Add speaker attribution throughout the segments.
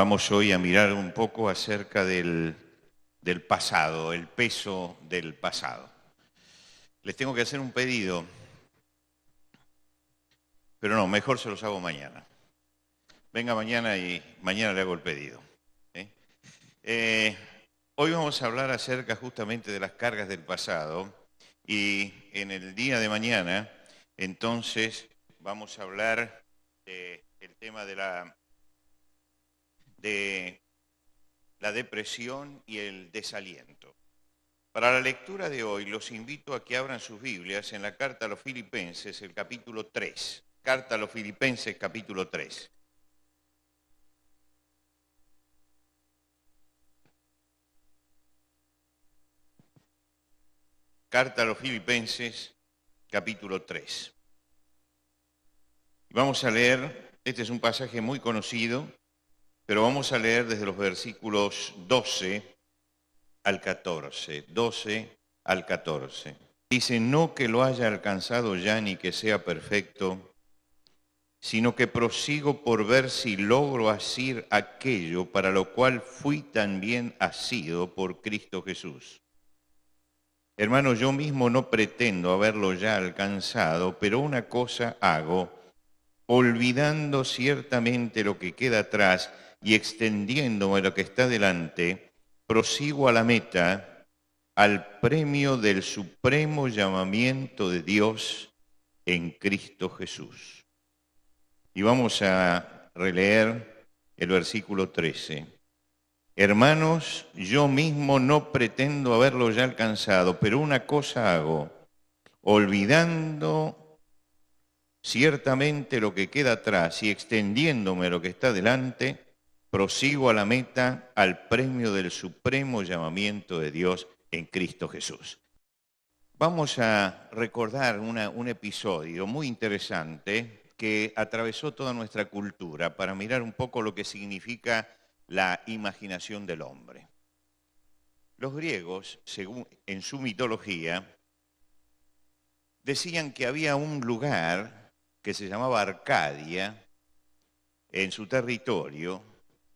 Speaker 1: Vamos hoy a mirar un poco acerca del pasado, el peso del pasado. Les tengo que hacer un pedido, pero no, mejor se los hago mañana. Venga mañana y mañana le hago el pedido. Hoy vamos a hablar acerca justamente de las cargas del pasado y en el día de mañana, entonces, vamos a hablar del tema de la depresión y el desaliento. Para la lectura de hoy los invito a que abran sus Biblias en la carta a los Filipenses, el capítulo 3. Carta a los Filipenses, capítulo 3. Carta a los Filipenses, capítulo 3. Vamos a leer, este es un pasaje muy conocido, pero vamos a leer desde los versículos 12 al 14. 12 al 14. Dice, no que lo haya alcanzado ya ni que sea perfecto, sino que prosigo por ver si logro asir aquello para lo cual fui también asido por Cristo Jesús. Hermanos, yo mismo no pretendo haberlo ya alcanzado, pero una cosa hago, olvidando ciertamente lo que queda atrás y extendiéndome lo que está delante, prosigo a la meta, al premio del supremo llamamiento de Dios en Cristo Jesús. Y vamos a releer el versículo 13. Hermanos, yo mismo no pretendo haberlo ya alcanzado, pero una cosa hago, olvidando ciertamente lo que queda atrás y extendiéndome lo que está delante, prosigo a la meta, al premio del supremo llamamiento de Dios en Cristo Jesús. Vamos a recordar un episodio muy interesante que atravesó toda nuestra cultura para mirar un poco lo que significa la imaginación del hombre. Los griegos, en su mitología, decían que había un lugar que se llamaba Arcadia en su territorio,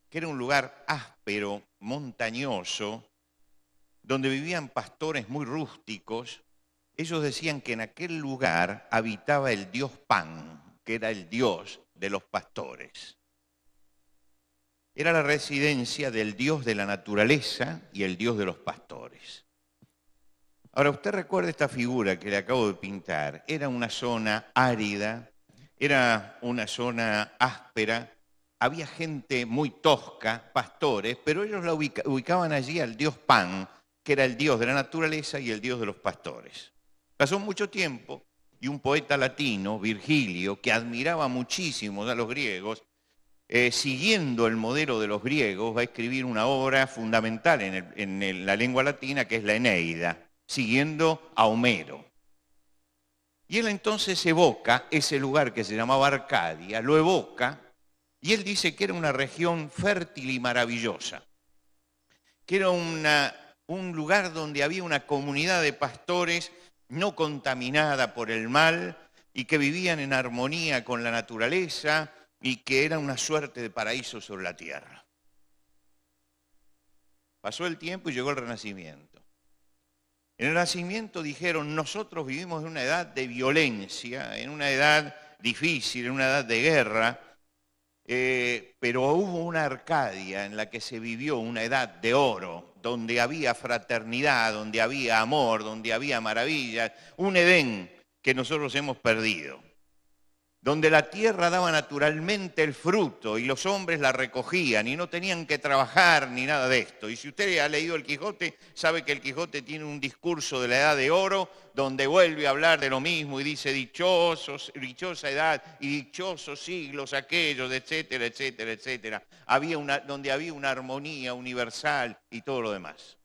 Speaker 1: que era un lugar áspero, montañoso, donde vivían pastores muy rústicos. Ellos decían que en aquel lugar habitaba el dios Pan, que era el dios de los pastores. Era la residencia del dios de la naturaleza y el dios de los pastores. Ahora, usted recuerda esta figura que le acabo de pintar. Era una zona árida, era una zona áspera, había gente muy tosca, pastores, pero ellos la ubicaban allí al dios Pan, que era el dios de la naturaleza y el dios de los pastores. Pasó mucho tiempo y un poeta latino, Virgilio, que admiraba muchísimo a los griegos, siguiendo el modelo de los griegos, va a escribir una obra fundamental en la lengua latina, que es la Eneida, siguiendo a Homero. Y él entonces evoca ese lugar que se llamaba Arcadia, lo evoca, y él dice que era una región fértil y maravillosa, que era un lugar donde había una comunidad de pastores no contaminada por el mal y que vivían en armonía con la naturaleza, y que era una suerte de paraíso sobre la tierra. Pasó el tiempo y llegó el Renacimiento. En el Renacimiento dijeron, nosotros vivimos en una edad de violencia, en una edad difícil, en una edad de guerra, pero hubo una Arcadia en la que se vivió una edad de oro, donde había fraternidad, donde había amor, donde había maravillas, un Edén que nosotros hemos perdido, donde la tierra daba naturalmente el fruto y los hombres la recogían y no tenían que trabajar ni nada de esto. Y si usted ha leído el Quijote, sabe que el Quijote tiene un discurso de la Edad de Oro donde vuelve a hablar de lo mismo y dice dichosa edad y dichosos siglos aquellos, etcétera, etcétera, etcétera. Donde había una armonía universal y todo lo demás.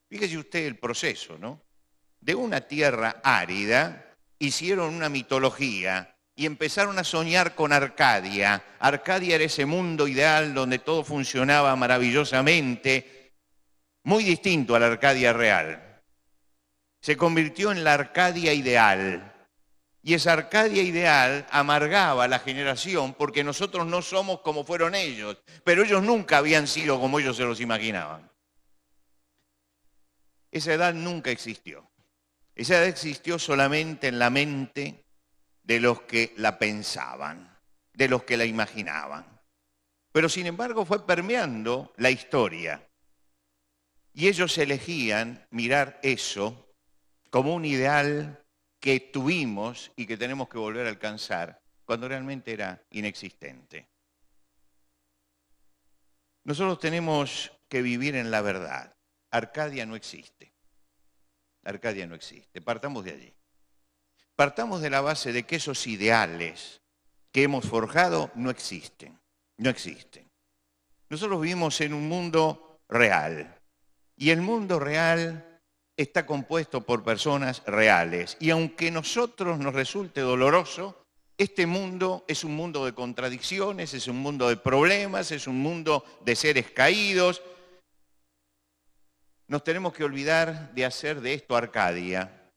Speaker 1: Fíjese usted el proceso, ¿no? De una tierra árida hicieron una mitología y empezaron a soñar con Arcadia. Arcadia era ese mundo ideal donde todo funcionaba maravillosamente, muy distinto a la Arcadia real. Se convirtió en la Arcadia ideal. Y esa Arcadia ideal amargaba a la generación porque nosotros no somos como fueron ellos, pero ellos nunca habían sido como ellos se los imaginaban. Esa edad nunca existió. Esa edad existió solamente en la mente de los que la pensaban, de los que la imaginaban. Pero sin embargo fue permeando la historia. Y ellos elegían mirar eso como un ideal que tuvimos y que tenemos que volver a alcanzar, cuando realmente era inexistente. Nosotros tenemos que vivir en la verdad. Arcadia no existe. Arcadia no existe. Partamos de allí. Partamos de la base de que esos ideales que hemos forjado no existen. No existen. Nosotros vivimos en un mundo real. Y el mundo real está compuesto por personas reales. Y aunque a nosotros nos resulte doloroso, este mundo es un mundo de contradicciones, es un mundo de problemas, es un mundo de seres caídos. Nos tenemos que olvidar de hacer de esto Arcadia,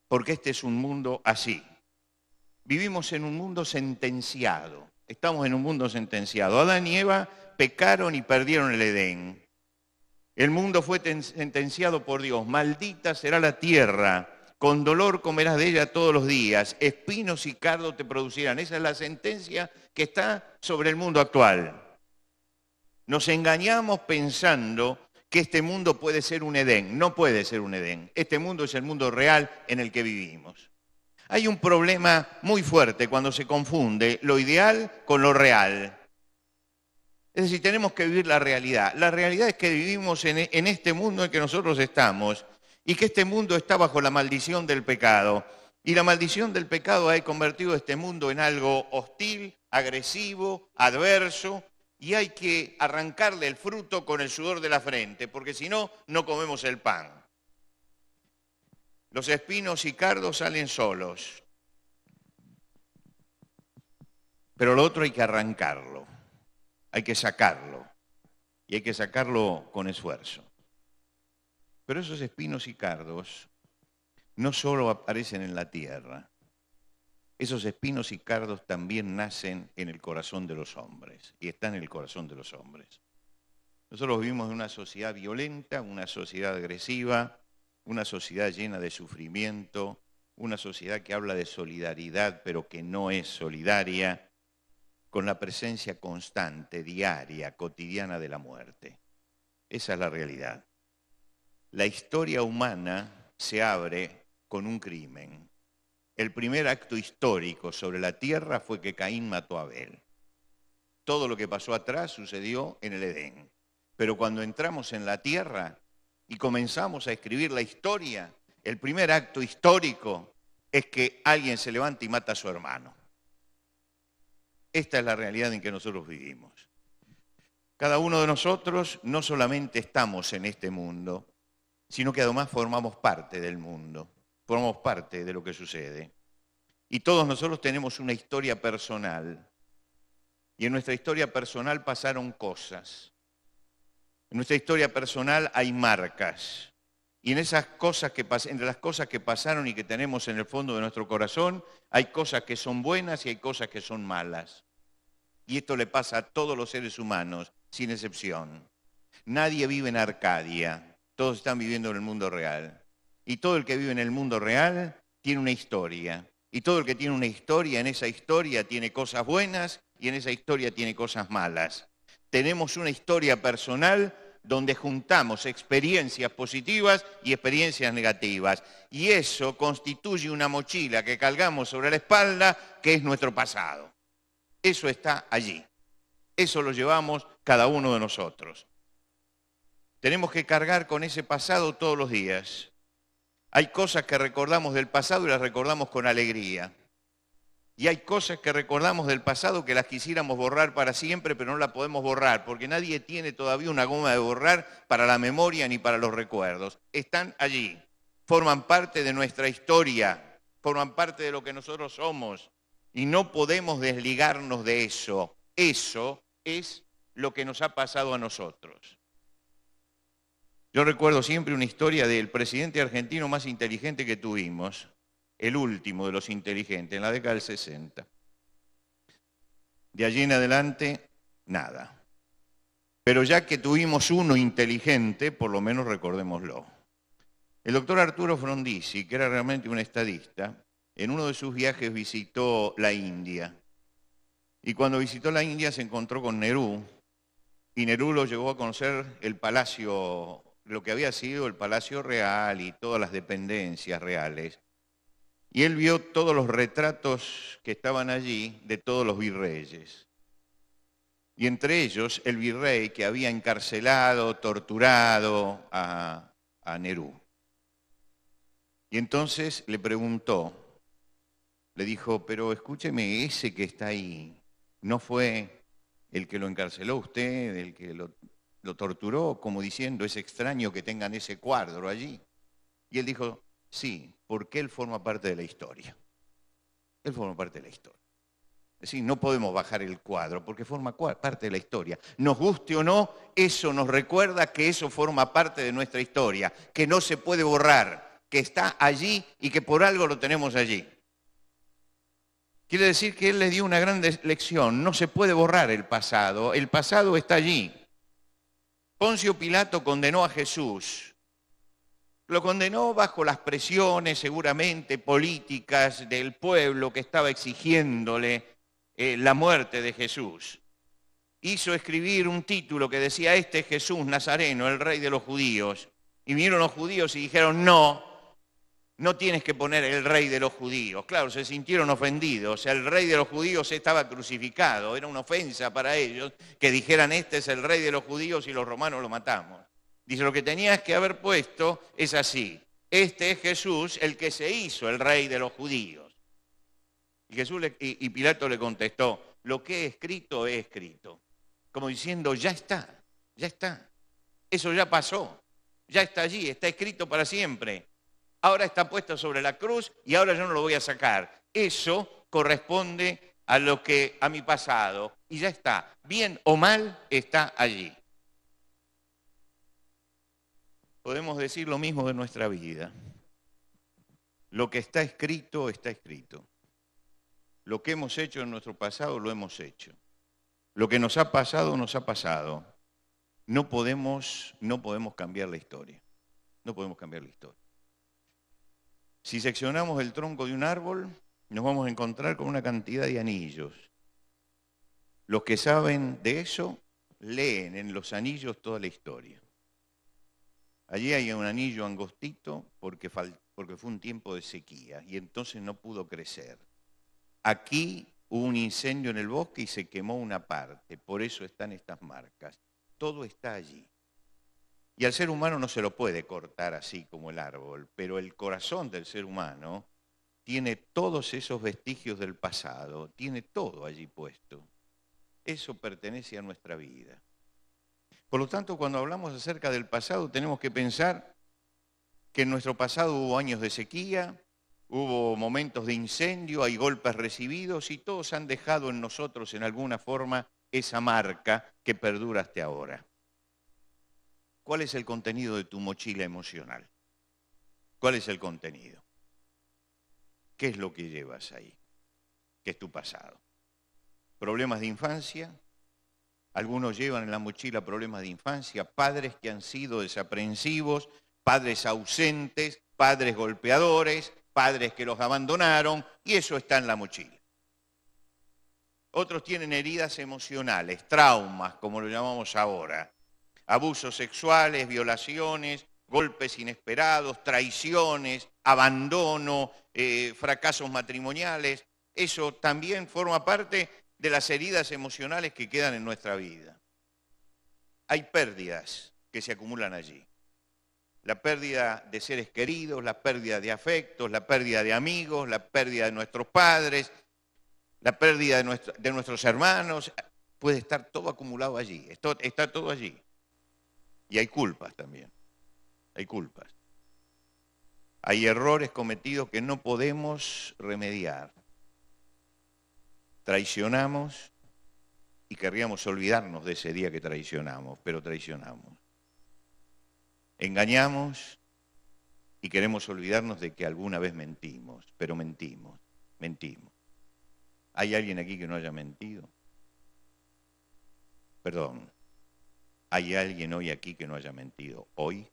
Speaker 1: porque este es un mundo así. Vivimos en un mundo sentenciado. Estamos en un mundo sentenciado. Adán y Eva pecaron y perdieron el Edén. El mundo fue sentenciado por Dios. Maldita será la tierra, con dolor comerás de ella todos los días, espinos y cardos te producirán. Esa es la sentencia que está sobre el mundo actual. Nos engañamos pensando que este mundo puede ser un Edén. No puede ser un Edén. Este mundo es el mundo real en el que vivimos. Hay un problema muy fuerte cuando se confunde lo ideal con lo real. Es decir, tenemos que vivir la realidad. La realidad es que vivimos en este mundo en el que nosotros estamos y que este mundo está bajo la maldición del pecado. Y la maldición del pecado ha convertido este mundo en algo hostil, agresivo, adverso, y hay que arrancarle el fruto con el sudor de la frente, porque si no, no comemos el pan. Los espinos y cardos salen solos, pero lo otro hay que arrancarlo. Hay que sacarlo, y hay que sacarlo con esfuerzo. Pero esos espinos y cardos no solo aparecen en la tierra, esos espinos y cardos también nacen en el corazón de los hombres, y están en el corazón de los hombres. Nosotros vivimos en una sociedad violenta, una sociedad agresiva, una sociedad llena de sufrimiento, una sociedad que habla de solidaridad, pero que no es solidaria, con la presencia constante, diaria, cotidiana de la muerte. Esa es la realidad. La historia humana se abre con un crimen. El primer acto histórico sobre la tierra fue que Caín mató a Abel. Todo lo que pasó atrás sucedió en el Edén. Pero cuando entramos en la tierra y comenzamos a escribir la historia, el primer acto histórico es que alguien se levanta y mata a su hermano. Esta es la realidad en que nosotros vivimos. Cada uno de nosotros no solamente estamos en este mundo, sino que además formamos parte del mundo, formamos parte de lo que sucede. Y todos nosotros tenemos una historia personal. Y en nuestra historia personal pasaron cosas. En nuestra historia personal hay marcas. Y en esas cosas entre las cosas que pasaron y que tenemos en el fondo de nuestro corazón, hay cosas que son buenas y hay cosas que son malas. Y esto le pasa a todos los seres humanos, sin excepción. Nadie vive en Arcadia, todos están viviendo en el mundo real. Y todo el que vive en el mundo real tiene una historia. Y todo el que tiene una historia, en esa historia tiene cosas buenas y en esa historia tiene cosas malas. Tenemos una historia personal donde juntamos experiencias positivas y experiencias negativas. Y eso constituye una mochila que cargamos sobre la espalda, que es nuestro pasado. Eso está allí. Eso lo llevamos cada uno de nosotros. Tenemos que cargar con ese pasado todos los días. Hay cosas que recordamos del pasado y las recordamos con alegría. Y hay cosas que recordamos del pasado que las quisiéramos borrar para siempre, pero no las podemos borrar, porque nadie tiene todavía una goma de borrar para la memoria ni para los recuerdos. Están allí, forman parte de nuestra historia, forman parte de lo que nosotros somos, y no podemos desligarnos de eso. Eso es lo que nos ha pasado a nosotros. Yo recuerdo siempre una historia del presidente argentino más inteligente que tuvimos, el último de los inteligentes, en la década del 60. De allí en adelante, nada. Pero ya que tuvimos uno inteligente, por lo menos recordémoslo. El doctor Arturo Frondizi, que era realmente un estadista, en uno de sus viajes visitó la India. Y cuando visitó la India se encontró con Nerú, y Nerú lo llevó a conocer el palacio, lo que había sido el Palacio Real y todas las dependencias reales. Y él vio todos los retratos que estaban allí de todos los virreyes. Y entre ellos el virrey que había encarcelado, torturado a Nerú. Y entonces le preguntó, le dijo, pero escúcheme, ese que está ahí, ¿no fue el que lo encarceló usted, el que lo torturó? Como diciendo, es extraño que tengan ese cuadro allí. Y él dijo, sí, porque él forma parte de la historia. Él forma parte de la historia. Es decir, no podemos bajar el cuadro porque forma parte de la historia. Nos guste o no, eso nos recuerda que eso forma parte de nuestra historia, que no se puede borrar, que está allí y que por algo lo tenemos allí. Quiere decir que él le dio una gran lección. No se puede borrar el pasado está allí. Poncio Pilato condenó a Jesús. Lo condenó bajo las presiones seguramente políticas del pueblo que estaba exigiéndole la muerte de Jesús. Hizo escribir un título que decía, este es Jesús Nazareno, el rey de los judíos. Y vinieron los judíos y dijeron, no tienes que poner el rey de los judíos. Claro, se sintieron ofendidos. O sea, el rey de los judíos estaba crucificado. Era una ofensa para ellos que dijeran, este es el rey de los judíos y los romanos lo matamos. Dice, lo que tenías que haber puesto es así. Este es Jesús, el que se hizo el rey de los judíos. Y Pilato le contestó, lo que he escrito, he escrito. Como diciendo, ya está. Eso ya pasó. Ya está allí, está escrito para siempre. Ahora está puesto sobre la cruz y ahora yo no lo voy a sacar. Eso corresponde a mi pasado. Y ya está. Bien o mal, está allí. Podemos decir lo mismo de nuestra vida. Lo que está escrito, está escrito. Lo que hemos hecho en nuestro pasado, lo hemos hecho. Lo que nos ha pasado, nos ha pasado. No podemos cambiar la historia. No podemos cambiar la historia. Si seccionamos el tronco de un árbol, nos vamos a encontrar con una cantidad de anillos. Los que saben de eso, leen en los anillos toda la historia. Allí hay un anillo angostito porque fue un tiempo de sequía y entonces no pudo crecer. Aquí hubo un incendio en el bosque y se quemó una parte, por eso están estas marcas. Todo está allí. Y al ser humano no se lo puede cortar así como el árbol, pero el corazón del ser humano tiene todos esos vestigios del pasado, tiene todo allí puesto. Eso pertenece a nuestra vida. Por lo tanto, cuando hablamos acerca del pasado, tenemos que pensar que en nuestro pasado hubo años de sequía, hubo momentos de incendio, hay golpes recibidos y todos han dejado en nosotros en alguna forma esa marca que perdura hasta ahora. ¿Cuál es el contenido de tu mochila emocional? ¿Cuál es el contenido? ¿Qué es lo que llevas ahí? ¿Qué es tu pasado? ¿Problemas de infancia? Algunos llevan en la mochila problemas de infancia, padres que han sido desaprensivos, padres ausentes, padres golpeadores, padres que los abandonaron, y eso está en la mochila. Otros tienen heridas emocionales, traumas, como lo llamamos ahora. Abusos sexuales, violaciones, golpes inesperados, traiciones, abandono, fracasos matrimoniales. Eso también forma parte de las heridas emocionales que quedan en nuestra vida. Hay pérdidas que se acumulan allí. La pérdida de seres queridos, la pérdida de afectos, la pérdida de amigos, la pérdida de nuestros padres, la pérdida de nuestros hermanos. Puede estar todo acumulado allí, está todo allí. Y hay culpas también, hay culpas. Hay errores cometidos que no podemos remediar. Traicionamos y querríamos olvidarnos de ese día que traicionamos, pero traicionamos. Engañamos y queremos olvidarnos de que alguna vez mentimos, pero mentimos. ¿Hay alguien aquí que no haya mentido? Perdón, ¿hay alguien hoy aquí que no haya mentido? ¿Hoy?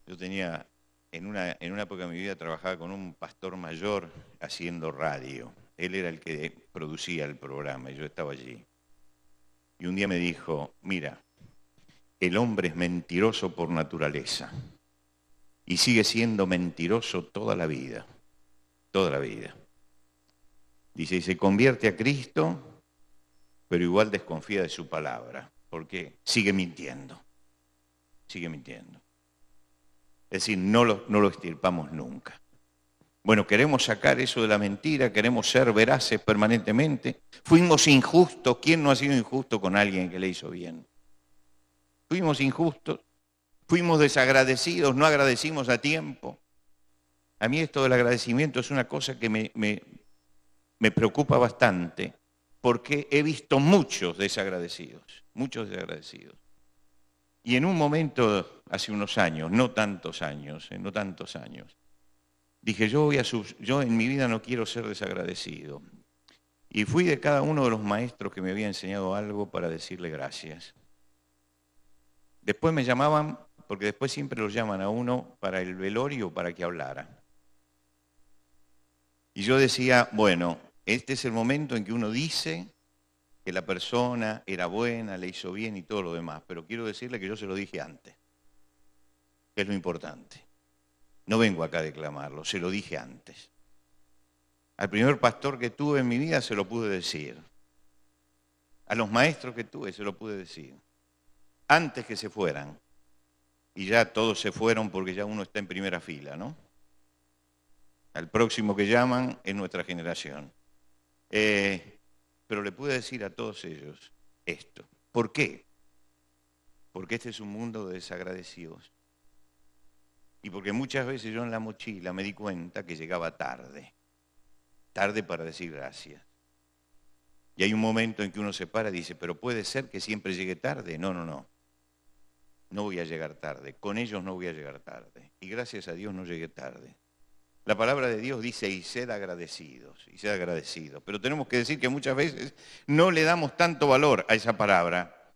Speaker 1: Yo tenía, en una época de mi vida trabajaba con un pastor mayor haciendo radio. Él era el que producía el programa y yo estaba allí. Y un día me dijo, mira, el hombre es mentiroso por naturaleza y sigue siendo mentiroso toda la vida, toda la vida. Dice, y se convierte a Cristo, pero igual desconfía de su palabra, porque sigue mintiendo. Es decir, no lo extirpamos nunca. Bueno, queremos sacar eso de la mentira, queremos ser veraces permanentemente. Fuimos injustos. ¿Quién no ha sido injusto con alguien que le hizo bien? Fuimos injustos, fuimos desagradecidos, no agradecimos a tiempo. A mí esto del agradecimiento es una cosa que me preocupa bastante, porque he visto muchos desagradecidos. Y en un momento, hace unos años, no tantos años, dije, yo en mi vida no quiero ser desagradecido. Y fui de cada uno de los maestros que me había enseñado algo para decirle gracias. Después me llamaban, porque después siempre los llaman a uno para el velorio para que hablara. Y yo decía, bueno, este es el momento en que uno dice que la persona era buena, le hizo bien y todo lo demás, pero quiero decirle que yo se lo dije antes, que es lo importante. No vengo acá a declamarlo, se lo dije antes. Al primer pastor que tuve en mi vida se lo pude decir. A los maestros que tuve se lo pude decir. Antes que se fueran. Y ya todos se fueron porque ya uno está en primera fila, ¿no? Al próximo que llaman es nuestra generación. Pero le pude decir a todos ellos esto. ¿Por qué? Porque este es un mundo de desagradecidos. Y porque muchas veces yo en la mochila me di cuenta que llegaba tarde para decir gracias. Y hay un momento en que uno se para y dice, pero puede ser que siempre llegue tarde. No. No voy a llegar tarde. Con ellos no voy a llegar tarde. Y gracias a Dios no llegué tarde. La palabra de Dios dice, y sed agradecidos. Pero tenemos que decir que muchas veces no le damos tanto valor a esa palabra.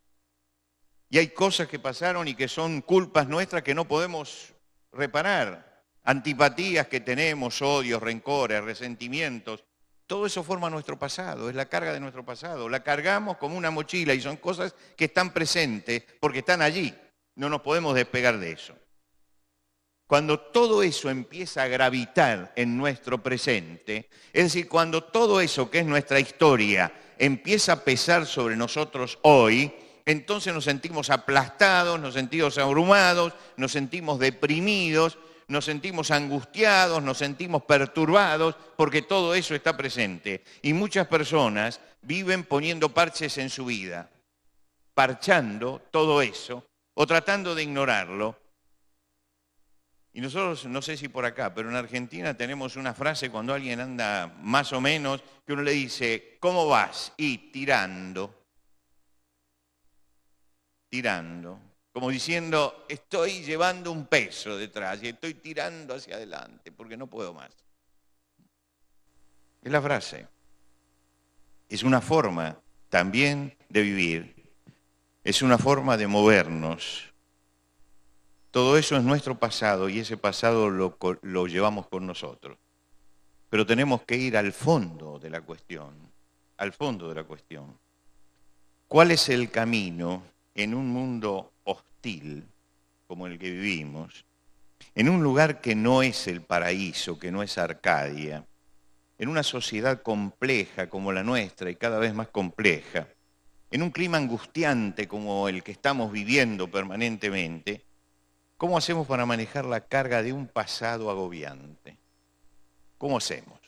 Speaker 1: Y hay cosas que pasaron y que son culpas nuestras que no podemos reparar. Antipatías que tenemos, odios, rencores, resentimientos. Todo eso forma nuestro pasado, es la carga de nuestro pasado. La cargamos como una mochila y son cosas que están presentes porque están allí. No nos podemos despegar de eso. Cuando todo eso empieza a gravitar en nuestro presente, es decir, cuando todo eso que es nuestra historia empieza a pesar sobre nosotros hoy, entonces nos sentimos aplastados, nos sentimos abrumados, nos sentimos deprimidos, nos sentimos angustiados, nos sentimos perturbados, porque todo eso está presente. Y muchas personas viven poniendo parches en su vida, parchando todo eso o tratando de ignorarlo. Y nosotros, no sé si por acá, pero en Argentina tenemos una frase cuando alguien anda más o menos, que uno le dice, ¿cómo vas? Y tirando. Como diciendo, estoy llevando un peso detrás y estoy tirando hacia adelante porque no puedo más. Es la frase. Es una forma también de vivir. Es una forma de movernos. Todo eso es nuestro pasado y ese pasado lo llevamos con nosotros. Pero tenemos que ir al fondo de la cuestión, ¿Cuál es el camino en un mundo hostil como el que vivimos, en un lugar que no es el paraíso, que no es Arcadia, en una sociedad compleja como la nuestra y cada vez más compleja, en un clima angustiante como el que estamos viviendo permanentemente? ¿Cómo hacemos para manejar la carga de un pasado agobiante? ¿Cómo hacemos?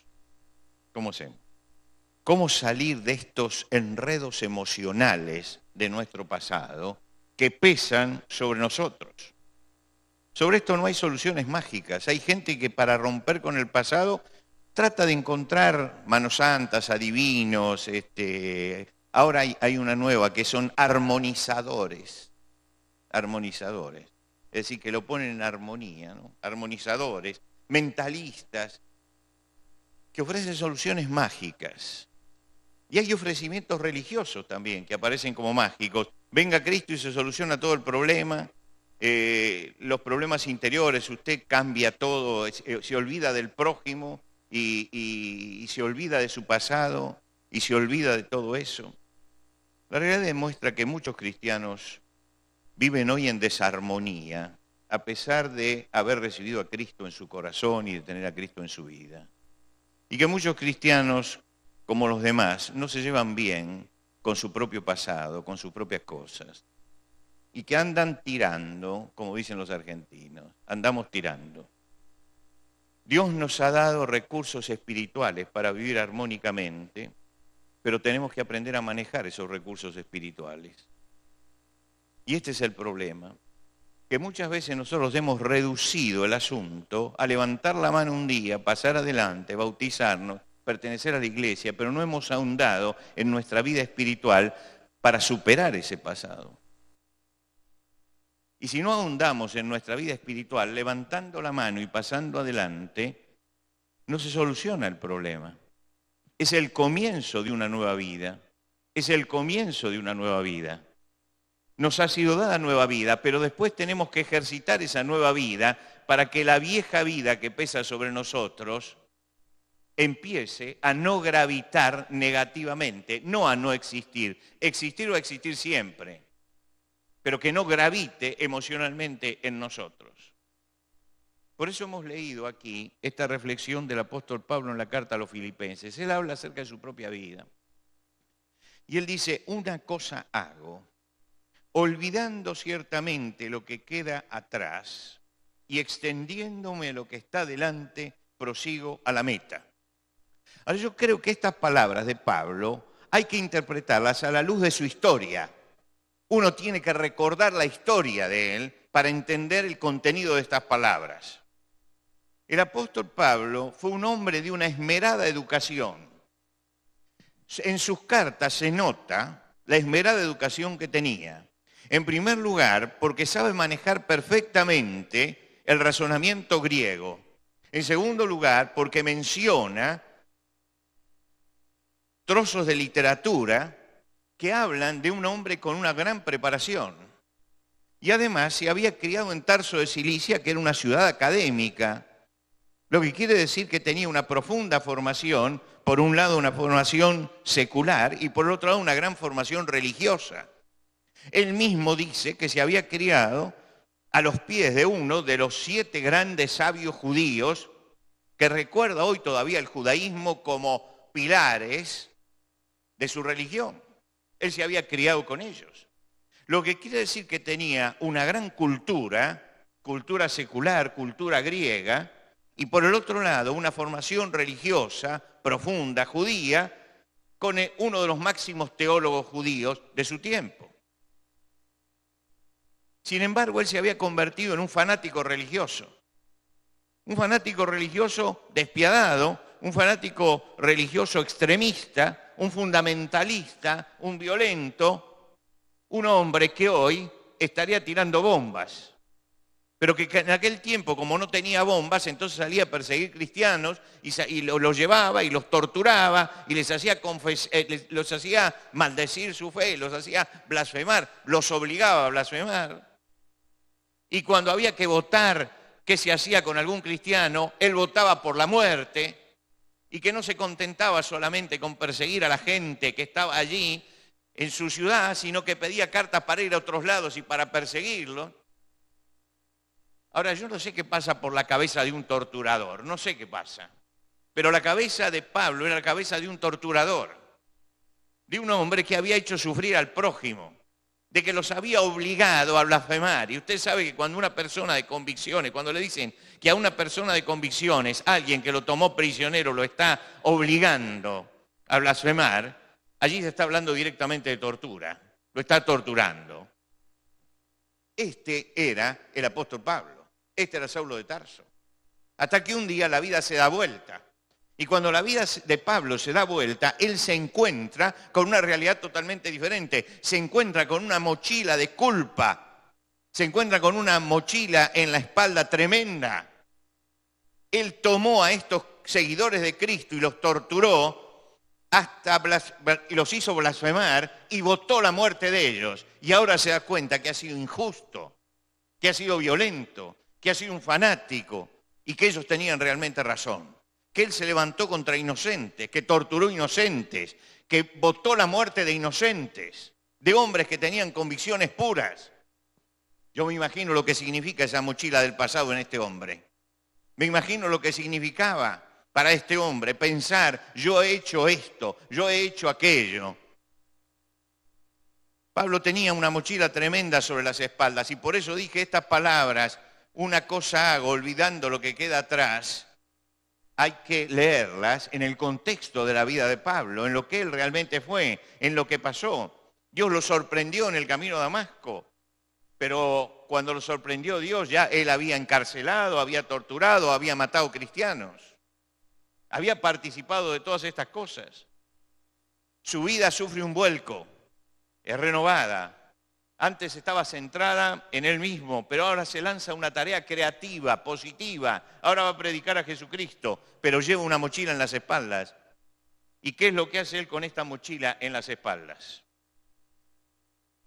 Speaker 1: ¿Cómo salir de estos enredos emocionales de nuestro pasado que pesan sobre nosotros? Sobre esto no hay soluciones mágicas. Hay gente que para romper con el pasado trata de encontrar manos santas, adivinos, ahora hay una nueva que son armonizadores, armonizadores, es decir, que lo ponen en armonía, ¿no? Armonizadores, mentalistas, que ofrecen soluciones mágicas. Y hay ofrecimientos religiosos también que aparecen como mágicos. Venga Cristo y se soluciona todo el problema, los problemas interiores, usted cambia todo, se olvida del prójimo y se olvida de su pasado y se olvida de todo eso. La realidad demuestra que muchos cristianos viven hoy en desarmonía, a pesar de haber recibido a Cristo en su corazón y de tener a Cristo en su vida. Y que muchos cristianos, como los demás, no se llevan bien con su propio pasado, con sus propias cosas. Y que andan tirando, como dicen los argentinos, andamos tirando. Dios nos ha dado recursos espirituales para vivir armónicamente, pero tenemos que aprender a manejar esos recursos espirituales. Y este es el problema, que muchas veces nosotros hemos reducido el asunto a levantar la mano un día, pasar adelante, bautizarnos, pertenecer a la iglesia, pero no hemos ahondado en nuestra vida espiritual para superar ese pasado. Y si no ahondamos en nuestra vida espiritual, levantando la mano y pasando adelante, no se soluciona el problema. Es el comienzo de una nueva vida. Es el comienzo de una nueva vida. Nos ha sido dada nueva vida, pero después tenemos que ejercitar esa nueva vida para que la vieja vida que pesa sobre nosotros empiece a no gravitar negativamente, no a no existir. Existir va a existir siempre, pero que no gravite emocionalmente en nosotros. Por eso hemos leído aquí esta reflexión del apóstol Pablo en la carta a los Filipenses. Él habla acerca de su propia vida. Y él dice, una cosa hago, olvidando ciertamente lo que queda atrás y extendiéndome lo que está delante, prosigo a la meta. Ahora yo creo que estas palabras de Pablo hay que interpretarlas a la luz de su historia. Uno tiene que recordar la historia de él para entender el contenido de estas palabras. El apóstol Pablo fue un hombre de una esmerada educación. En sus cartas se nota la esmerada educación que tenía. En primer lugar, porque sabe manejar perfectamente el razonamiento griego. En segundo lugar, porque menciona trozos de literatura que hablan de un hombre con una gran preparación. Y además se había criado en Tarso de Cilicia, que era una ciudad académica, lo que quiere decir que tenía una profunda formación, por un lado una formación secular y por otro lado una gran formación religiosa. Él mismo dice que se había criado a los pies de uno de los 7 grandes sabios judíos, que recuerda hoy todavía el judaísmo como pilares de su religión. Él se había criado con ellos. Lo que quiere decir que tenía una gran cultura, cultura secular, cultura griega, y por el otro lado una formación religiosa profunda, judía, con uno de los máximos teólogos judíos de su tiempo. Sin embargo, él se había convertido en un fanático religioso despiadado, un fanático religioso extremista, un fundamentalista, un violento, un hombre que hoy estaría tirando bombas, pero que en aquel tiempo, como no tenía bombas, entonces salía a perseguir cristianos y los llevaba y los torturaba y los hacía maldecir su fe, los hacía blasfemar, los obligaba a blasfemar. Y cuando había que votar qué se hacía con algún cristiano, él votaba por la muerte y que no se contentaba solamente con perseguir a la gente que estaba allí en su ciudad, sino que pedía cartas para ir a otros lados y para perseguirlos. Ahora, yo no sé qué pasa por la cabeza de un torturador, no sé qué pasa, pero la cabeza de Pablo era la cabeza de un torturador, de un hombre que había hecho sufrir al prójimo, de que los había obligado a blasfemar. Y usted sabe que cuando una persona de convicciones, cuando le dicen que a una persona de convicciones, alguien que lo tomó prisionero lo está obligando a blasfemar, allí se está hablando directamente de tortura, lo está torturando. Este era el apóstol Pablo, este era Saulo de Tarso. Hasta que un día la vida se da vuelta Y cuando la vida de Pablo se da vuelta, él se encuentra con una realidad totalmente diferente. Se encuentra con una mochila de culpa. Se encuentra con una mochila en la espalda tremenda. Él tomó a estos seguidores de Cristo y los torturó y los hizo blasfemar y votó la muerte de ellos. Y ahora se da cuenta que ha sido injusto, que ha sido violento, que ha sido un fanático y que ellos tenían realmente razón. Que él se levantó contra inocentes, que torturó inocentes, que votó la muerte de inocentes, de hombres que tenían convicciones puras. Yo me imagino lo que significa esa mochila del pasado en este hombre. Me imagino lo que significaba para este hombre pensar, yo he hecho esto, yo he hecho aquello. Pablo tenía una mochila tremenda sobre las espaldas y por eso dije estas palabras, una cosa hago olvidando lo que queda atrás. Hay que leerlas en el contexto de la vida de Pablo, en lo que él realmente fue, en lo que pasó. Dios lo sorprendió en el camino a Damasco, pero cuando lo sorprendió Dios ya él había encarcelado, había torturado, había matado cristianos. Había participado de todas estas cosas. Su vida sufre un vuelco, es renovada. Antes estaba centrada en él mismo, pero ahora se lanza una tarea creativa, positiva. Ahora va a predicar a Jesucristo, pero lleva una mochila en las espaldas. ¿Y qué es lo que hace él con esta mochila en las espaldas?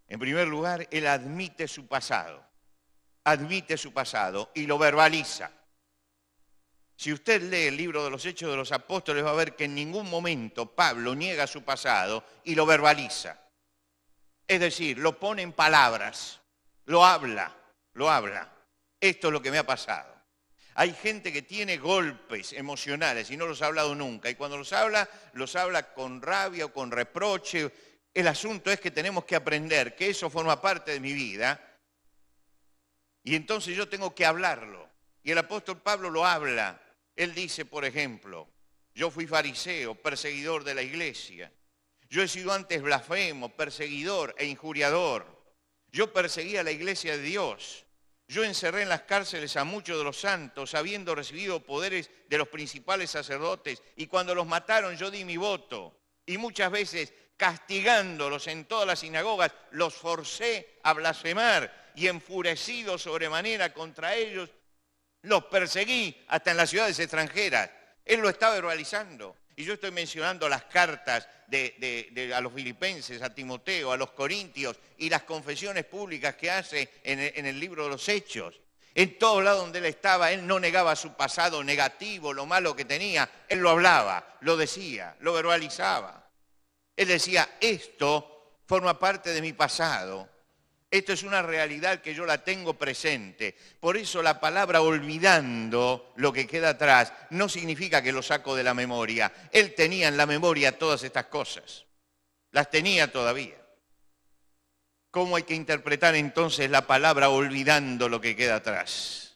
Speaker 1: En primer lugar, él admite su pasado y lo verbaliza. Si usted lee el libro de los Hechos de los Apóstoles va a ver que en ningún momento Pablo niega su pasado y lo verbaliza. Es decir, lo pone en palabras, lo habla. Esto es lo que me ha pasado. Hay gente que tiene golpes emocionales y no los ha hablado nunca. Y cuando los habla con rabia o con reproche. El asunto es que tenemos que aprender que eso forma parte de mi vida y entonces yo tengo que hablarlo. Y el apóstol Pablo lo habla. Él dice, por ejemplo, yo fui fariseo, perseguidor de la iglesia. Yo he sido antes blasfemo, perseguidor e injuriador. Yo perseguí a la iglesia de Dios. Yo encerré en las cárceles a muchos de los santos, habiendo recibido poderes de los principales sacerdotes. Y cuando los mataron yo di mi voto. Y muchas veces, castigándolos en todas las sinagogas, los forcé a blasfemar. Y enfurecido sobremanera contra ellos, los perseguí hasta en las ciudades extranjeras. Él lo está verbalizando. Y yo estoy mencionando las cartas a los filipenses, a Timoteo, a los corintios y las confesiones públicas que hace en el libro de los Hechos. En todo lado donde él estaba, él no negaba su pasado negativo, lo malo que tenía. Él lo hablaba, lo decía, lo verbalizaba. Él decía, esto forma parte de mi pasado. Esto es una realidad que yo la tengo presente. Por eso la palabra olvidando lo que queda atrás no significa que lo saco de la memoria. Él tenía en la memoria todas estas cosas. Las tenía todavía. ¿Cómo hay que interpretar entonces la palabra olvidando lo que queda atrás?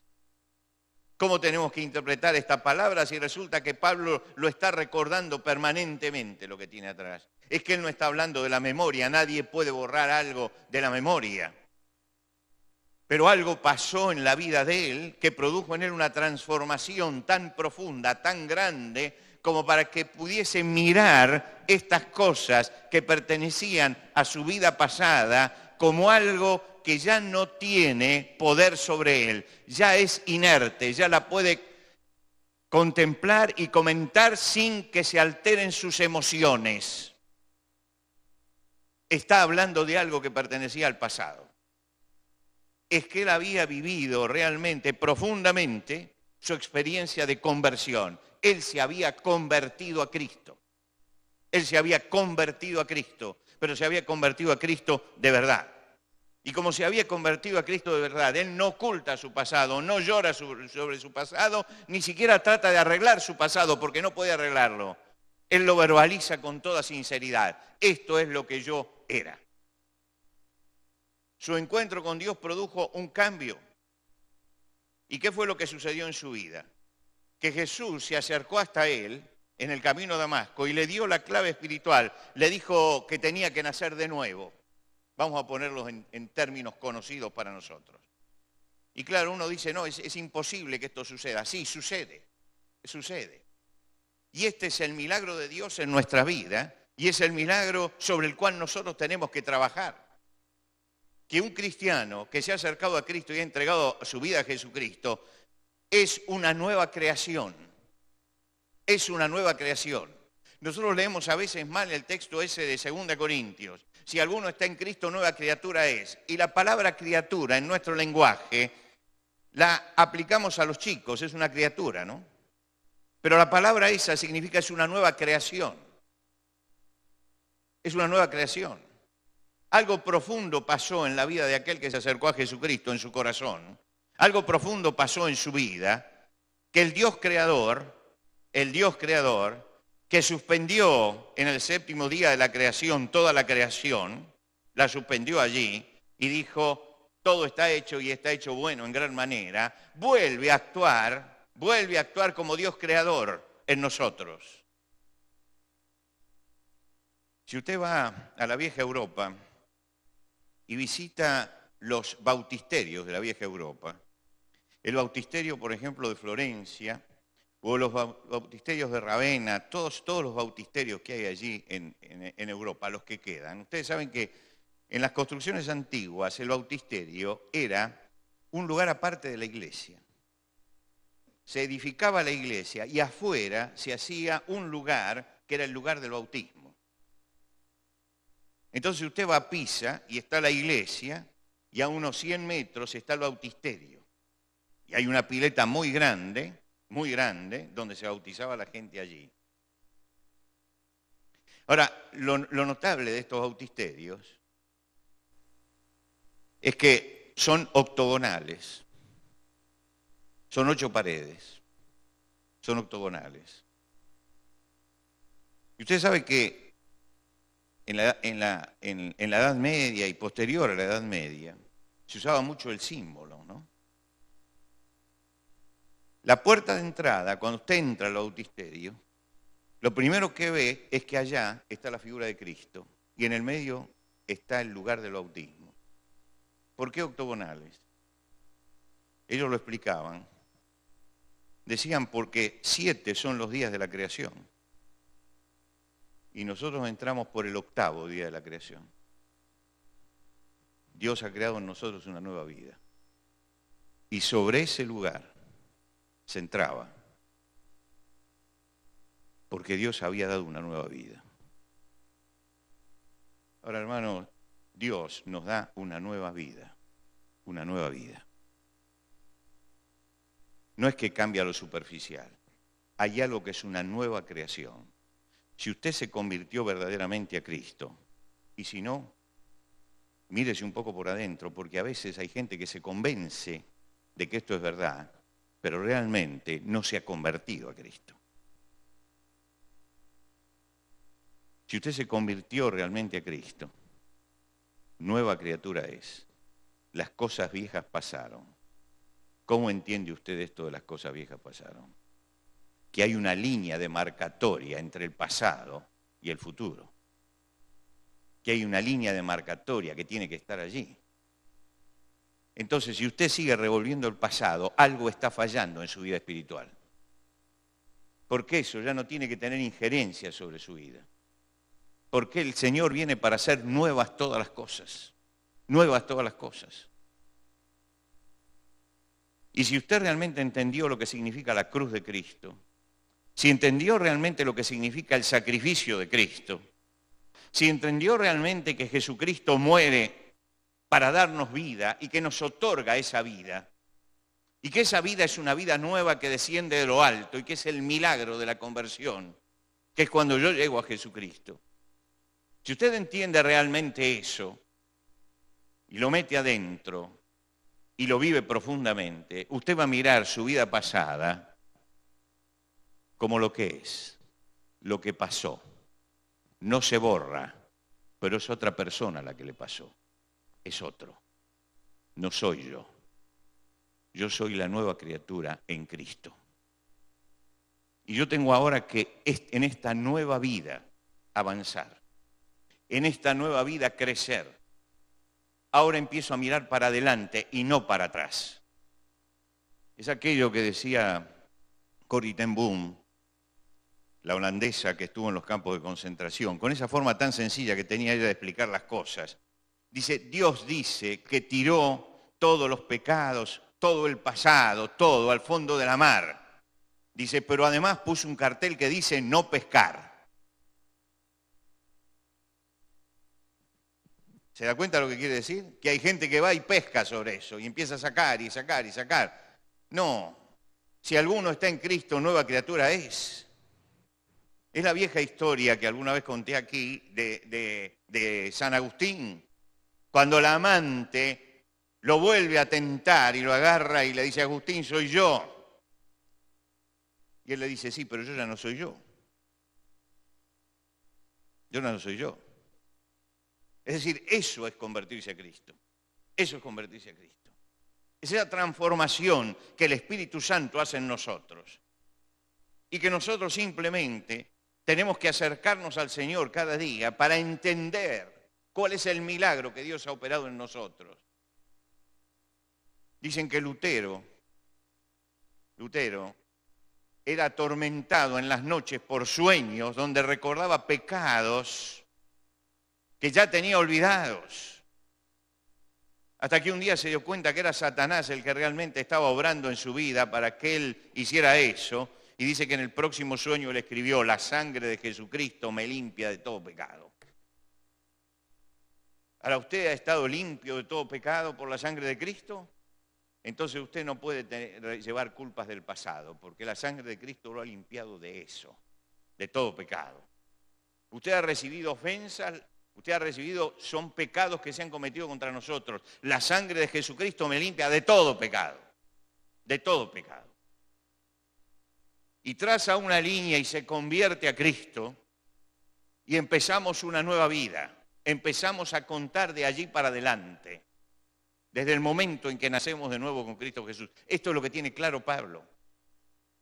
Speaker 1: ¿Cómo tenemos que interpretar esta palabra si resulta que Pablo lo está recordando permanentemente lo que tiene atrás? Es que él no está hablando de la memoria, nadie puede borrar algo de la memoria. Pero algo pasó en la vida de él que produjo en él una transformación tan profunda, tan grande, como para que pudiese mirar estas cosas que pertenecían a su vida pasada como algo que ya no tiene poder sobre él, ya es inerte, ya la puede contemplar y comentar sin que se alteren sus emociones. Está hablando de algo que pertenecía al pasado. Es que él había vivido realmente, profundamente, su experiencia de conversión. Él se había convertido a Cristo. Él se había convertido a Cristo, pero se había convertido a Cristo de verdad. Y como se había convertido a Cristo de verdad, él no oculta su pasado, no llora sobre su pasado, ni siquiera trata de arreglar su pasado porque no puede arreglarlo. Él lo verbaliza con toda sinceridad. Esto es lo que yo era. Su encuentro con Dios produjo un cambio. ¿Y qué fue lo que sucedió en su vida? Que Jesús se acercó hasta él en el camino a Damasco y le dio la clave espiritual. Le dijo que tenía que nacer de nuevo. Vamos a ponerlos en términos conocidos para nosotros. Y claro, uno dice, no, es imposible que esto suceda. Sí, sucede. Y este es el milagro de Dios en nuestra vida y es el milagro sobre el cual nosotros tenemos que trabajar. Que un cristiano que se ha acercado a Cristo y ha entregado su vida a Jesucristo es una nueva creación. Es una nueva creación. Nosotros leemos a veces mal el texto ese de 2 Corintios. Si alguno está en Cristo, nueva criatura es. Y la palabra criatura en nuestro lenguaje la aplicamos a los chicos, es una criatura, ¿no? Pero la palabra esa significa es una nueva creación. Es una nueva creación. Algo profundo pasó en la vida de aquel que se acercó a Jesucristo en su corazón. Algo profundo pasó en su vida, que el Dios creador, que suspendió en el séptimo día de la creación toda la creación, la suspendió allí y dijo, todo está hecho y está hecho bueno en gran manera, vuelve a actuar como Dios creador en nosotros. Si usted va a la vieja Europa y visita los bautisterios de la vieja Europa, el bautisterio, por ejemplo, de Florencia, o los bautisterios de Ravenna, todos los bautisterios que hay allí en Europa, los que quedan. Ustedes saben que en las construcciones antiguas el bautisterio era un lugar aparte de la iglesia. Se edificaba la iglesia y afuera se hacía un lugar que era el lugar del bautismo. Entonces usted va a Pisa y está la iglesia y a unos 100 metros está el bautisterio. Y hay una pileta muy grande, donde se bautizaba la gente allí. Ahora, lo notable de estos bautisterios es que son octogonales. Son 8 paredes. Son octogonales. Y usted sabe que en la Edad Media y posterior a la Edad Media se usaba mucho el símbolo, ¿no? La puerta de entrada, cuando usted entra al bautisterio, lo primero que ve es que allá está la figura de Cristo y en el medio está el lugar del bautismo. ¿Por qué octogonales? Ellos lo explicaban. Decían porque 7 son los días de la creación y nosotros entramos por el 8º día de la creación. Dios ha creado en nosotros una nueva vida y sobre ese lugar se entraba, porque Dios había dado una nueva vida. Ahora, hermanos, Dios nos da una nueva vida, una nueva vida. No es que cambia lo superficial, hay algo que es una nueva creación. Si usted se convirtió verdaderamente a Cristo, y si no, mírese un poco por adentro, porque a veces hay gente que se convence de que esto es verdad, pero realmente no se ha convertido a Cristo. Si usted se convirtió realmente a Cristo, nueva criatura es. Las cosas viejas pasaron. ¿Cómo entiende usted esto de las cosas viejas pasaron? Que hay una línea demarcatoria entre el pasado y el futuro. Que hay una línea demarcatoria que tiene que estar allí. Entonces, si usted sigue revolviendo el pasado, algo está fallando en su vida espiritual. Porque eso ya no tiene que tener injerencia sobre su vida. Porque el Señor viene para hacer nuevas todas las cosas. Nuevas todas las cosas. Y si usted realmente entendió lo que significa la cruz de Cristo, si entendió realmente lo que significa el sacrificio de Cristo, si entendió realmente que Jesucristo muere para darnos vida y que nos otorga esa vida, y que esa vida es una vida nueva que desciende de lo alto y que es el milagro de la conversión, que es cuando yo llego a Jesucristo. Si usted entiende realmente eso y lo mete adentro y lo vive profundamente, usted va a mirar su vida pasada como lo que es, lo que pasó. No se borra, pero es otra persona la que le pasó. Es otro. No soy yo. Yo soy la nueva criatura en Cristo. Y yo tengo ahora que en esta nueva vida avanzar. En esta nueva vida crecer. Ahora empiezo a mirar para adelante y no para atrás. Es aquello que decía Corrie ten Boom, la holandesa que estuvo en los campos de concentración, con esa forma tan sencilla que tenía ella de explicar las cosas. Dice, Dios dice que tiró todos los pecados, todo el pasado, todo al fondo de la mar. Dice, pero además puso un cartel que dice no pescar. ¿Se da cuenta de lo que quiere decir? Que hay gente que va y pesca sobre eso y empieza a sacar y sacar y sacar. No, si alguno está en Cristo, nueva criatura es. Es la vieja historia que alguna vez conté aquí de San Agustín, cuando la amante lo vuelve a tentar y lo agarra y le dice, Agustín, soy yo. Y él le dice, sí, pero yo ya no soy yo. Yo no soy yo. Es decir, eso es convertirse a Cristo. Eso es convertirse a Cristo. Esa es la transformación que el Espíritu Santo hace en nosotros. Y que nosotros simplemente tenemos que acercarnos al Señor cada día para entender cuál es el milagro que Dios ha operado en nosotros. Dicen que Lutero era atormentado en las noches por sueños donde recordaba pecados que ya tenía olvidados. Hasta que un día se dio cuenta que era Satanás el que realmente estaba obrando en su vida para que él hiciera eso. Y dice que en el próximo sueño le escribió, la sangre de Jesucristo me limpia de todo pecado. Ahora, ¿usted ha estado limpio de todo pecado por la sangre de Cristo? Entonces usted no puede llevar culpas del pasado, porque la sangre de Cristo lo ha limpiado de eso, de todo pecado. Usted ha recibido ofensas, son pecados que se han cometido contra nosotros. La sangre de Jesucristo me limpia de todo pecado, de todo pecado. Y traza una línea y se convierte a Cristo y empezamos una nueva vida. Empezamos a contar de allí para adelante, desde el momento en que nacemos de nuevo con Cristo Jesús. Esto es lo que tiene claro Pablo.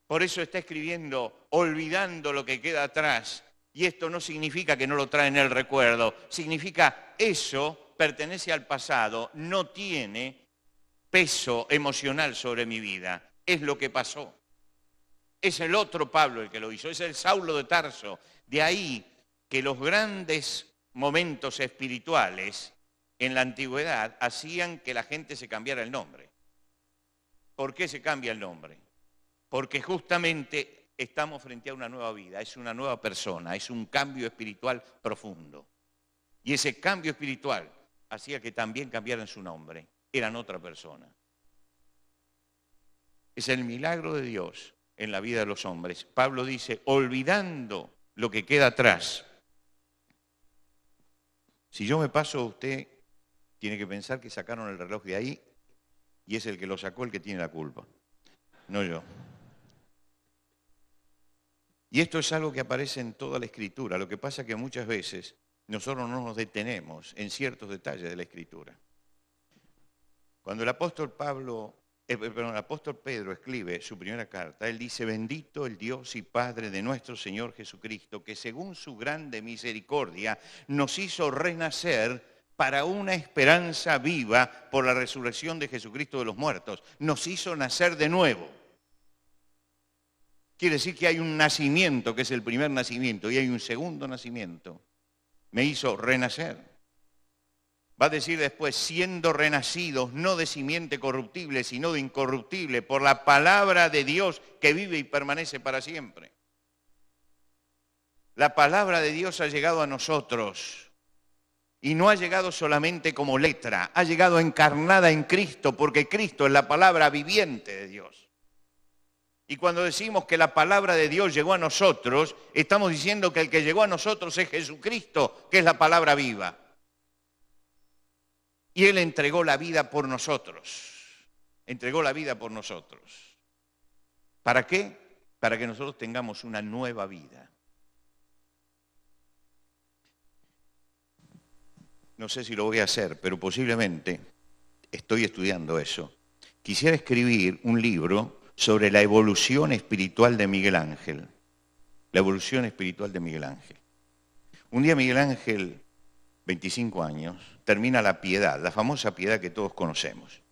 Speaker 1: Por eso está escribiendo, olvidando lo que queda atrás. Y esto no significa que no lo trae en el recuerdo. Significa eso pertenece al pasado, no tiene peso emocional sobre mi vida. Es lo que pasó. Es el otro Pablo el que lo hizo, es el Saulo de Tarso. De ahí que los grandes momentos espirituales en la antigüedad hacían que la gente se cambiara el nombre. ¿Por qué se cambia el nombre? Porque justamente estamos frente a una nueva vida, es una nueva persona, es un cambio espiritual profundo. Y ese cambio espiritual hacía que también cambiaran su nombre, eran otra persona. Es el milagro de Dios en la vida de los hombres. Pablo dice, olvidando lo que queda atrás. Si yo me paso, usted tiene que pensar que sacaron el reloj de ahí y es el que lo sacó el que tiene la culpa, no yo. Y esto es algo que aparece en toda la Escritura. Lo que pasa es que muchas veces nosotros no nos detenemos en ciertos detalles de la Escritura. Cuando el apóstol Pedro escribe su primera carta, él dice, bendito el Dios y Padre de nuestro Señor Jesucristo, que según su grande misericordia nos hizo renacer para una esperanza viva por la resurrección de Jesucristo de los muertos. Nos hizo nacer de nuevo. Quiere decir que hay un nacimiento, que es el primer nacimiento, y hay un segundo nacimiento. Me hizo renacer. Va a decir después, siendo renacidos, no de simiente corruptible, sino de incorruptible, por la palabra de Dios que vive y permanece para siempre. La palabra de Dios ha llegado a nosotros y no ha llegado solamente como letra, ha llegado encarnada en Cristo, porque Cristo es la palabra viviente de Dios. Y cuando decimos que la palabra de Dios llegó a nosotros, estamos diciendo que el que llegó a nosotros es Jesucristo, que es la palabra viva. Y Él entregó la vida por nosotros. Entregó la vida por nosotros. ¿Para qué? Para que nosotros tengamos una nueva vida. No sé si lo voy a hacer, pero posiblemente estoy estudiando eso. Quisiera escribir un libro sobre la evolución espiritual de Miguel Ángel. La evolución espiritual de Miguel Ángel. Un día Miguel Ángel, 25 años, termina la piedad, la famosa piedad que todos conocemos.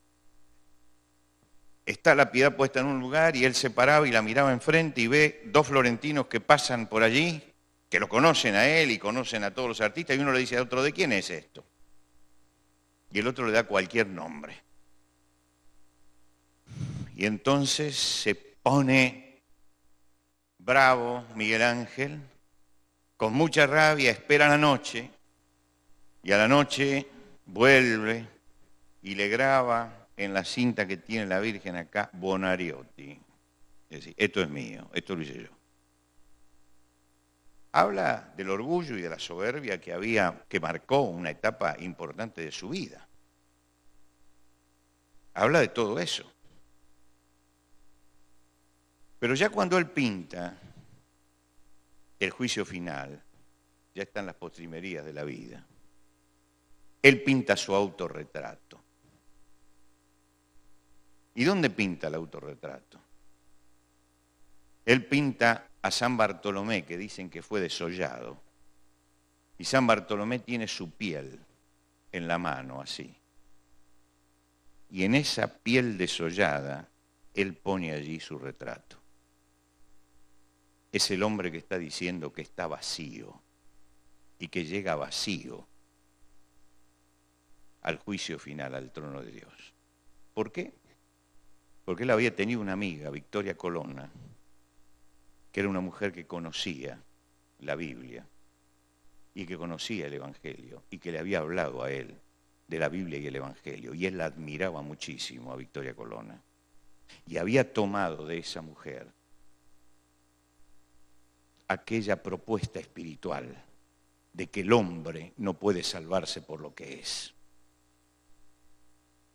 Speaker 1: está la piedad puesta en un lugar y él se paraba y la miraba enfrente y ve dos florentinos que pasan por allí, que lo conocen a él y conocen a todos los artistas, y uno le dice a otro, ¿de quién es esto? Y el otro le da cualquier nombre. Y entonces se pone bravo Miguel Ángel, con mucha rabia, espera la noche, y a la noche vuelve y le graba en la cinta que tiene la Virgen acá, Buonarroti. Es decir, esto es mío, esto lo hice yo. Habla del orgullo y de la soberbia que marcó una etapa importante de su vida. Habla de todo eso. Pero ya cuando él pinta el juicio final, ya están las postrimerías de la vida, él pinta su autorretrato. ¿Y dónde pinta el autorretrato? Él pinta a San Bartolomé, que dicen que fue desollado, y San Bartolomé tiene su piel en la mano, así. Y en esa piel desollada, él pone allí su retrato. Es el hombre que está diciendo que está vacío y que llega vacío al juicio final, al trono de Dios. ¿Por qué? Porque él había tenido una amiga, Victoria Colonna, que era una mujer que conocía la Biblia y que conocía el Evangelio y que le había hablado a él de la Biblia y el Evangelio. Y él la admiraba muchísimo a Victoria Colonna. Y había tomado de esa mujer aquella propuesta espiritual de que el hombre no puede salvarse por lo que es.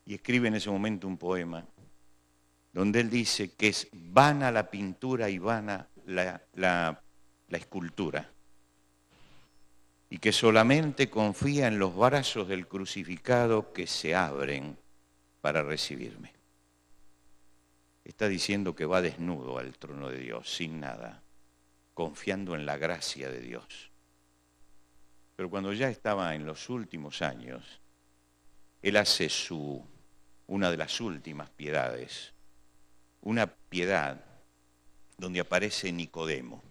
Speaker 1: Y escribe en ese momento un poema donde él dice que es vana la pintura y vana la escultura, y que solamente confía en los brazos del crucificado que se abren para recibirme. Está diciendo que va desnudo al trono de Dios, sin nada, confiando en la gracia de Dios. Pero cuando ya estaba en los últimos años, él hace una de las últimas piedades, una piedad donde aparece Nicodemo.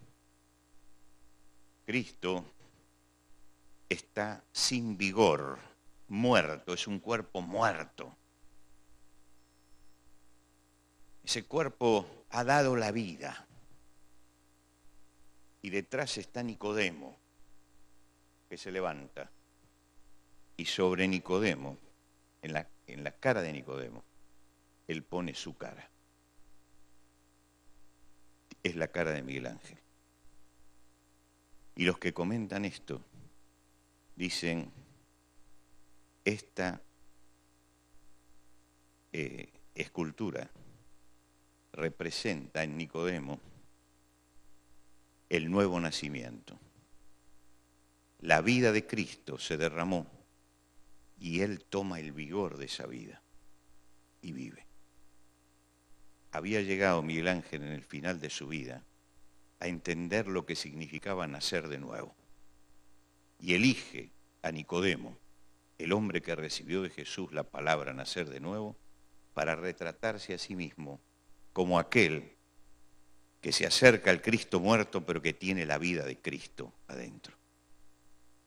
Speaker 1: Cristo está sin vigor, muerto, es un cuerpo muerto. Ese cuerpo ha dado la vida. Y detrás está Nicodemo, que se levanta. Y sobre Nicodemo, en la cara de Nicodemo, él pone su cara. Es la cara de Miguel Ángel. Y los que comentan esto dicen, esta escultura representa en Nicodemo el nuevo nacimiento. La vida de Cristo se derramó y él toma el vigor de esa vida y vive. Había llegado Miguel Ángel en el final de su vida a entender lo que significaba nacer de nuevo. Y elige a Nicodemo, el hombre que recibió de Jesús la palabra nacer de nuevo, para retratarse a sí mismo como aquel que se acerca al Cristo muerto, pero que tiene la vida de Cristo adentro.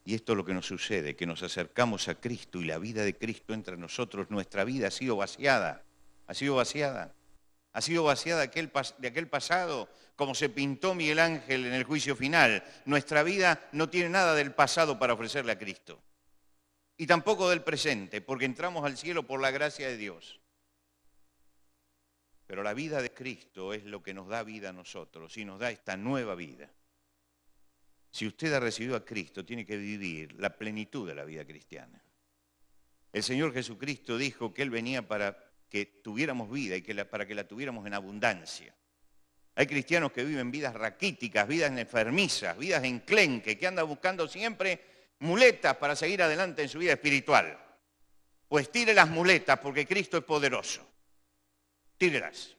Speaker 1: Y esto es lo que nos sucede, que nos acercamos a Cristo y la vida de Cristo entra en nosotros. Nuestra vida ha sido vaciada, ha sido vaciada. Ha sido vaciada de aquel pasado, como se pintó Miguel Ángel en el juicio final. Nuestra vida no tiene nada del pasado para ofrecerle a Cristo. Y tampoco del presente, porque entramos al cielo por la gracia de Dios. Pero la vida de Cristo es lo que nos da vida a nosotros y nos da esta nueva vida. Si usted ha recibido a Cristo, tiene que vivir la plenitud de la vida cristiana. El Señor Jesucristo dijo que Él venía para que tuviéramos vida y para que la tuviéramos en abundancia. Hay cristianos que viven vidas raquíticas, vidas enfermizas, vidas enclenque, que andan buscando siempre muletas para seguir adelante en su vida espiritual. Pues tire las muletas porque Cristo es poderoso. Tírelas.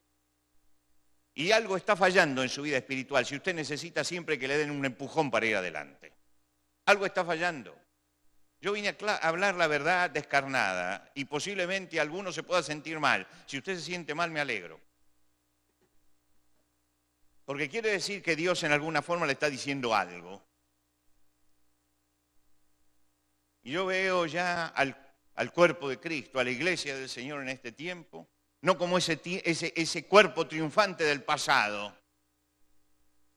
Speaker 1: Y algo está fallando en su vida espiritual si usted necesita siempre que le den un empujón para ir adelante. Algo está fallando. Yo vine a hablar la verdad descarnada y posiblemente alguno se pueda sentir mal. Si usted se siente mal, me alegro. Porque quiere decir que Dios en alguna forma le está diciendo algo. Y yo veo ya al cuerpo de Cristo, a la iglesia del Señor en este tiempo, no como ese cuerpo triunfante del pasado,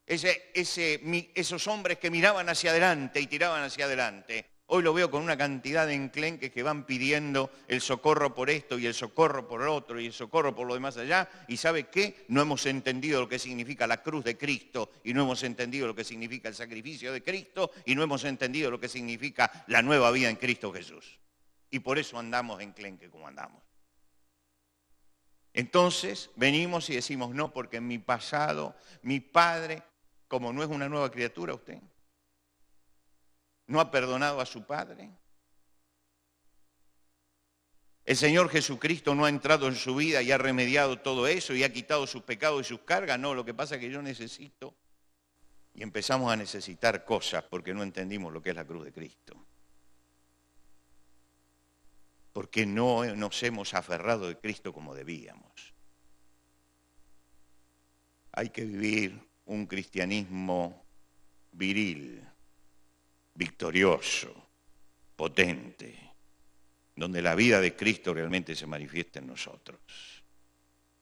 Speaker 1: esos hombres que miraban hacia adelante y tiraban hacia adelante. Hoy lo veo con una cantidad de enclenques que van pidiendo el socorro por esto y el socorro por el otro y el socorro por lo demás allá. ¿Y sabe qué? No hemos entendido lo que significa la cruz de Cristo y no hemos entendido lo que significa el sacrificio de Cristo y no hemos entendido lo que significa la nueva vida en Cristo Jesús. Y por eso andamos enclenque como andamos. Entonces venimos y decimos no, porque en mi pasado, mi padre, como no es una nueva criatura usted, ¿no ha perdonado a su padre? ¿El Señor Jesucristo no ha entrado en su vida y ha remediado todo eso y ha quitado sus pecados y sus cargas? No, lo que pasa es que yo necesito, y empezamos a necesitar cosas porque no entendimos lo que es la cruz de Cristo. Porque no nos hemos aferrado de Cristo como debíamos. Hay que vivir un cristianismo viril, victorioso, potente, donde la vida de Cristo realmente se manifiesta en nosotros.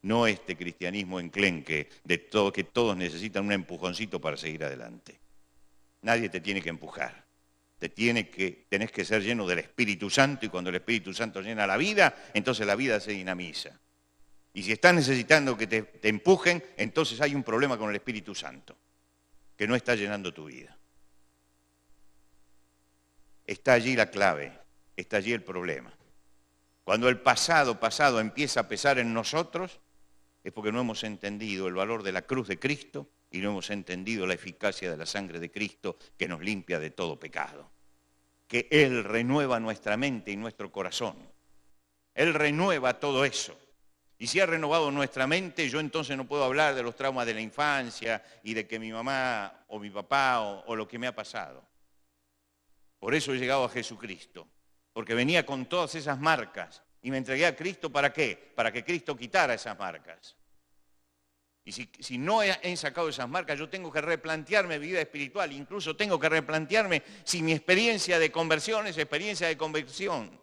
Speaker 1: No este cristianismo enclenque de todo, que todos necesitan un empujoncito para seguir adelante. Nadie te tiene que empujar. Tenés que ser lleno del Espíritu Santo, y cuando el Espíritu Santo llena la vida, entonces la vida se dinamiza. Y si estás necesitando que te empujen, entonces hay un problema con el Espíritu Santo, que no está llenando tu vida. Está allí la clave, está allí el problema. Cuando el pasado empieza a pesar en nosotros, es porque no hemos entendido el valor de la cruz de Cristo y no hemos entendido la eficacia de la sangre de Cristo que nos limpia de todo pecado. Que Él renueva nuestra mente y nuestro corazón. Él renueva todo eso. Y si ha renovado nuestra mente, yo entonces no puedo hablar de los traumas de la infancia y de que mi mamá o mi papá o lo que me ha pasado. Por eso he llegado a Jesucristo, porque venía con todas esas marcas y me entregué a Cristo, ¿para qué? Para que Cristo quitara esas marcas. Y si no he sacado esas marcas, yo tengo que replantearme mi vida espiritual, incluso tengo que replantearme si mi experiencia de conversión es experiencia de conversión,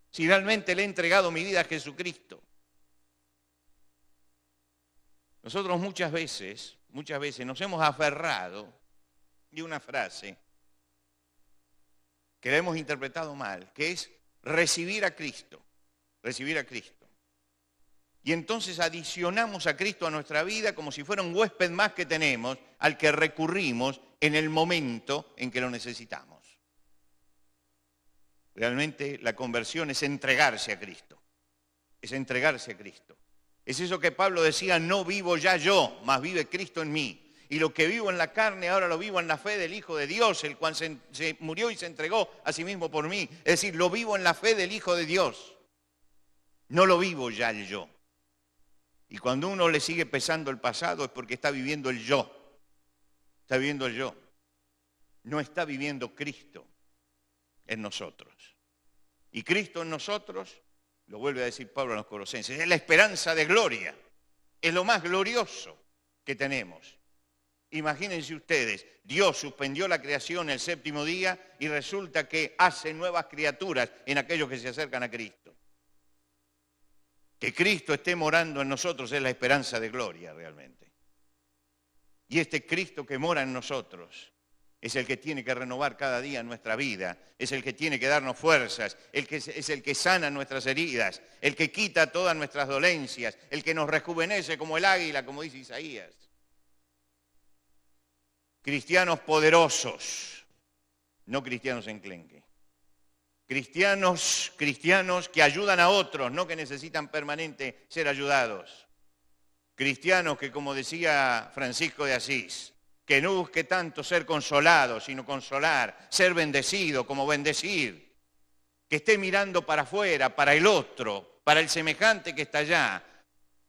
Speaker 1: si realmente le he entregado mi vida a Jesucristo. Nosotros muchas veces nos hemos aferrado de una frase que la hemos interpretado mal, que es recibir a Cristo. Y entonces adicionamos a Cristo a nuestra vida como si fuera un huésped más que tenemos, al que recurrimos en el momento en que lo necesitamos. Realmente la conversión es entregarse a Cristo. Es entregarse a Cristo. Es eso que Pablo decía, no vivo ya yo, mas vive Cristo en mí. Y lo que vivo en la carne, ahora lo vivo en la fe del Hijo de Dios, el cual se murió y se entregó a sí mismo por mí. Es decir, lo vivo en la fe del Hijo de Dios. No lo vivo ya el yo. Y cuando uno le sigue pesando el pasado es porque está viviendo el yo. Está viviendo el yo. No está viviendo Cristo en nosotros. Y Cristo en nosotros, lo vuelve a decir Pablo a los Colosenses, es la esperanza de gloria. Es lo más glorioso que tenemos. Imagínense ustedes, Dios suspendió la creación el séptimo día y resulta que hace nuevas criaturas en aquellos que se acercan a Cristo. Que Cristo esté morando en nosotros es la esperanza de gloria realmente. Y este Cristo que mora en nosotros es el que tiene que renovar cada día nuestra vida, es el que tiene que darnos fuerzas, es el que sana nuestras heridas, el que quita todas nuestras dolencias, el que nos rejuvenece como el águila, como dice Isaías. Cristianos poderosos, no cristianos enclenque. Cristianos que ayudan a otros, no que necesitan permanente ser ayudados. Cristianos que, como decía Francisco de Asís, que no busque tanto ser consolado, sino consolar, ser bendecido como bendecir. Que esté mirando para afuera, para el otro, para el semejante que está allá.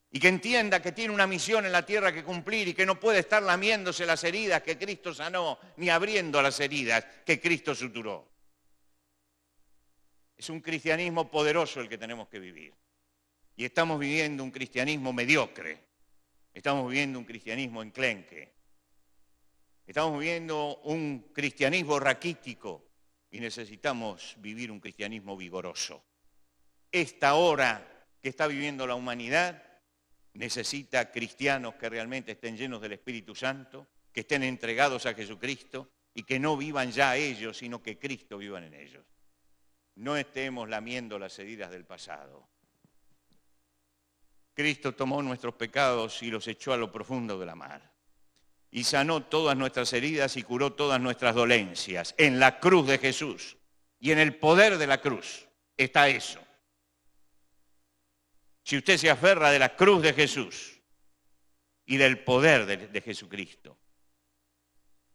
Speaker 1: Y que entienda que tiene una misión en la tierra que cumplir y que no puede estar lamiéndose las heridas que Cristo sanó, ni abriendo las heridas que Cristo suturó. Es un cristianismo poderoso el que tenemos que vivir. Y estamos viviendo un cristianismo mediocre. Estamos viviendo un cristianismo enclenque. Estamos viviendo un cristianismo raquítico y necesitamos vivir un cristianismo vigoroso. Esta hora que está viviendo la humanidad necesita cristianos que realmente estén llenos del Espíritu Santo, que estén entregados a Jesucristo y que no vivan ya ellos, sino que Cristo viva en ellos. No estemos lamiendo las heridas del pasado. Cristo tomó nuestros pecados y los echó a lo profundo de la mar. Y sanó todas nuestras heridas y curó todas nuestras dolencias. En la cruz de Jesús y en el poder de la cruz está eso. Si usted se aferra de la cruz de Jesús y del poder de Jesucristo,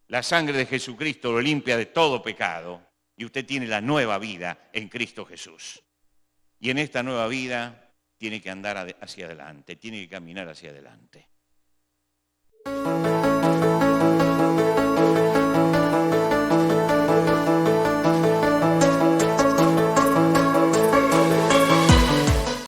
Speaker 1: la sangre de Jesucristo lo limpia de todo pecado y usted tiene la nueva vida en Cristo Jesús. Y en esta nueva vida tiene que andar hacia adelante, tiene que caminar hacia adelante.